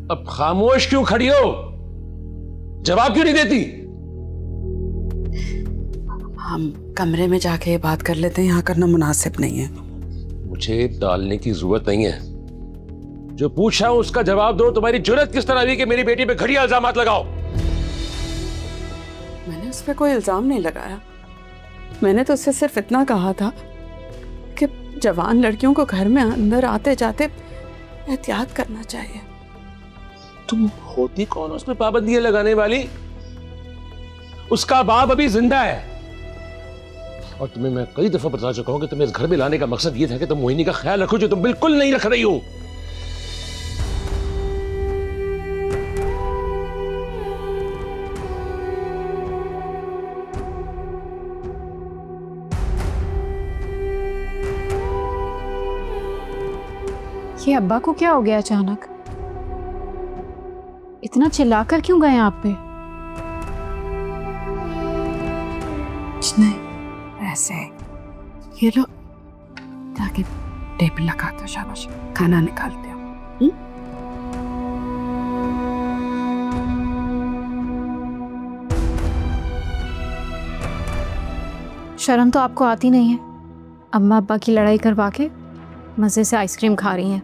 अब खामोश क्यों खड़ी हो? जवाब क्यों नहीं देती? हम कमरे में जाके बात कर लेते हैं, यहाँ करना मुनासिब नहीं है। मुझे डालने की जरूरत नहीं है। जो पूछा हूं उसका जवाब दो। तुम्हारी जुर्रत किस तरह हुई कि मेरी बेटी पे घटिया इल्जामात लगाओ? मैंने उस पर कोई इल्जाम नहीं लगाया। मैंने तो उससे सिर्फ इतना कहा था कि जवान लड़कियों को घर में अंदर आते जाते एहतियात करना चाहिए। तुम होती कौन हो उसमें पाबंदियां लगाने वाली? उसका बाप अभी जिंदा है और तुम्हें मैं कई दफा बता चुका हूं कि तुम्हें इस घर में लाने का मकसद ये था कि तुम मोहिनी का ख्याल रखो, जो तुम बिल्कुल नहीं रख रही हो। ये अब्बा को क्या हो गया अचानक? इतना चिल्लाकर क्यों गए आप पे? कुछ नहीं, ऐसे ये लो, ताकि टेबल लगा दो, शाबाश, खाना निकालते हो। शर्म तो आपको आती नहीं है? अम्मा अब्बा की लड़ाई करवा के मजे से आइसक्रीम खा रही हैं।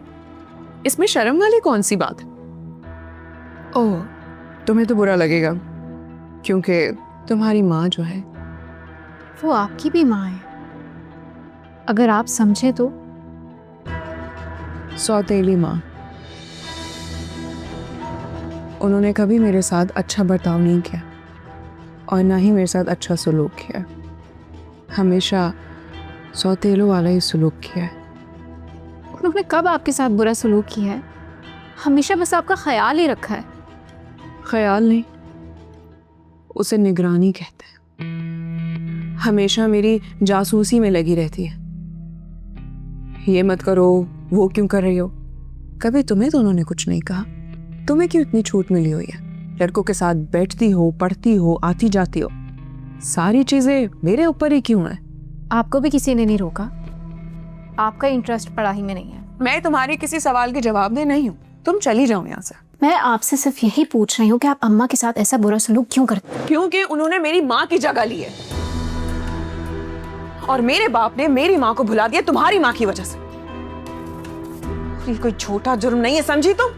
इसमें शर्म वाली कौन सी बात है? ओह, तुम्हें तो बुरा लगेगा क्योंकि तुम्हारी माँ जो है वो आपकी भी माँ है। अगर आप समझे तो। सौतेली माँ। उन्होंने कभी मेरे साथ अच्छा बर्ताव नहीं किया और ना ही मेरे साथ अच्छा सलूक किया। हमेशा सौतेलों वाला ही सलूक किया है। उन्होंने कब आपके साथ बुरा सलूक किया है? हमेशा बस आपका ख्याल ही रखा है। ख्याल नहीं, उसे निगरानी कहते हैं। हमेशा मेरी जासूसी में लगी रहती है। ये मत करो, वो क्यों कर रही हो। कभी तुम्हें तो उन्होंने कुछ नहीं कहा। तुम्हें क्यों इतनी छूट मिली हुई है? लड़कों के साथ बैठती हो, पढ़ती हो, आती जाती हो, सारी चीजें मेरे ऊपर ही क्यों है? आपको भी किसी ने नहीं रोका। आपका इंटरेस्ट पढ़ाई में नहीं है। मैं तुम्हारे किसी सवाल के जवाब दे नहीं हूँ। तुम चली जाओ यहाँ से। मैं आपसे सिर्फ यही पूछ रही हूँ कि आप अम्मा के साथ ऐसा बुरा सलूक क्यों करते हैं? क्योंकि उन्होंने मेरी माँ की जगह ली है और मेरे बाप ने मेरी माँ को भुला दिया तुम्हारी माँ की वजह से। ये कोई छोटा जुर्म नहीं है, समझी तुम?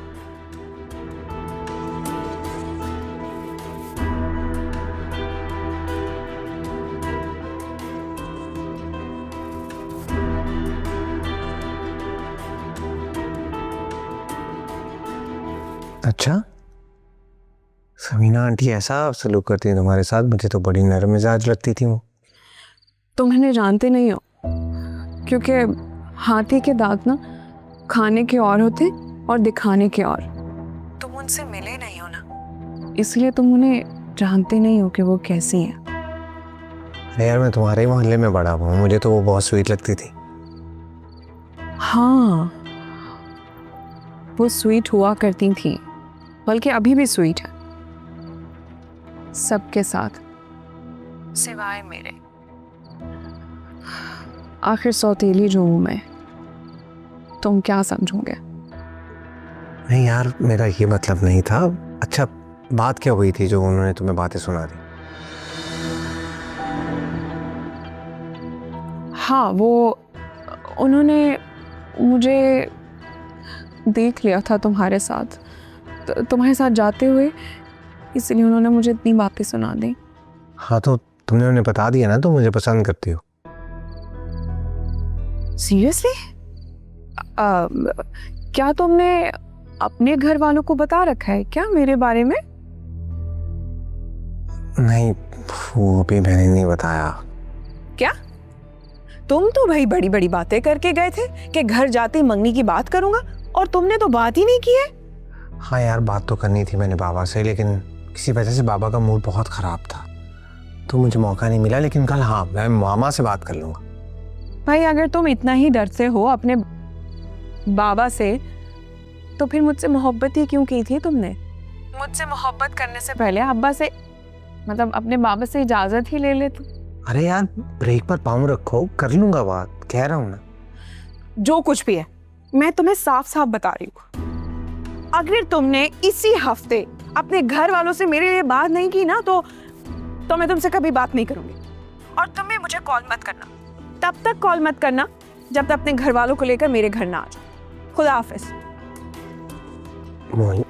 अच्छा, समीना आंटी ऐसा सलूक करती है तुम्हारे साथ? मुझे तो बड़ी नरम मिजाज लगती थी वो। तुम इन्हें जानते नहीं हो, क्योंकि हाथी के दांत ना खाने के और होते और दिखाने के और। तुम उनसे मिले नहीं हो ना, इसलिए तुम उन्हें जानते नहीं हो कि वो कैसी हैं। अरे यार, मैं तुम्हारे ही मोहल्ले में बड़ा हुआ हूँ, मुझे तो वो बहुत स्वीट लगती थी। हाँ, वो स्वीट हुआ करती थी, बल्कि अभी भी स्वीट है सबके साथ, सिवाय मेरे। आखिर सौतेली जो हूं मैं, तुम क्या समझोगे? नहीं यार, मेरा ये मतलब नहीं था। अच्छा, बात क्या हुई थी जो उन्होंने तुम्हें बातें सुना दी? हाँ, वो उन्होंने मुझे देख लिया था तुम्हारे साथ, तुम्हारे साथ जाते हुए, इसलिए उन्होंने मुझे इतनी बातें सुना दी। हाँ, तो तुमने उन्हें बता दिया ना तुम मुझे पसंद करती हो। सीरियसली? क्या तुमने अपने घर वालों को बता रखा है क्या मेरे बारे में? नहीं, वो अभी मैंने नहीं बताया। क्या? तुम तो भाई बड़ी बड़ी बातें करके गए थे कि घर जाते ही मंगनी की बात करूंगा, और तुमने तो बात ही नहीं की है। हाँ यार, बात तो करनी थी मैंने बाबा से, लेकिन किसी वजह से बाबा का मूड बहुत ख़राब था तो मुझे मौका नहीं मिला। लेकिन कल हाँ, मैं मामा से बात कर लूँगा। भाई, अगर तुम इतना ही डरते हो अपने बाबा से, तो फिर मुझसे मोहब्बत ही क्यों की थी तुमने? मुझसे मोहब्बत करने से पहले अब्बा से, मतलब अपने बाबा से इजाज़त ही ले लेते। अरे यार, ब्रेक पर पाँव रखो, कर लूँगा बात, कह रहा हूँ ना। जो कुछ भी है, मैं तुम्हें साफ साफ बता रही हूँ, अगर तुमने इसी हफ्ते अपने घर वालों से मेरे लिए बात नहीं की ना तो मैं तुमसे कभी बात नहीं करूंगी। और तुम भी मुझे कॉल मत करना, तब तक कॉल मत करना जब तक अपने घर वालों को लेकर मेरे घर ना आ जाओ। खुदा हाफिज। मोहिनी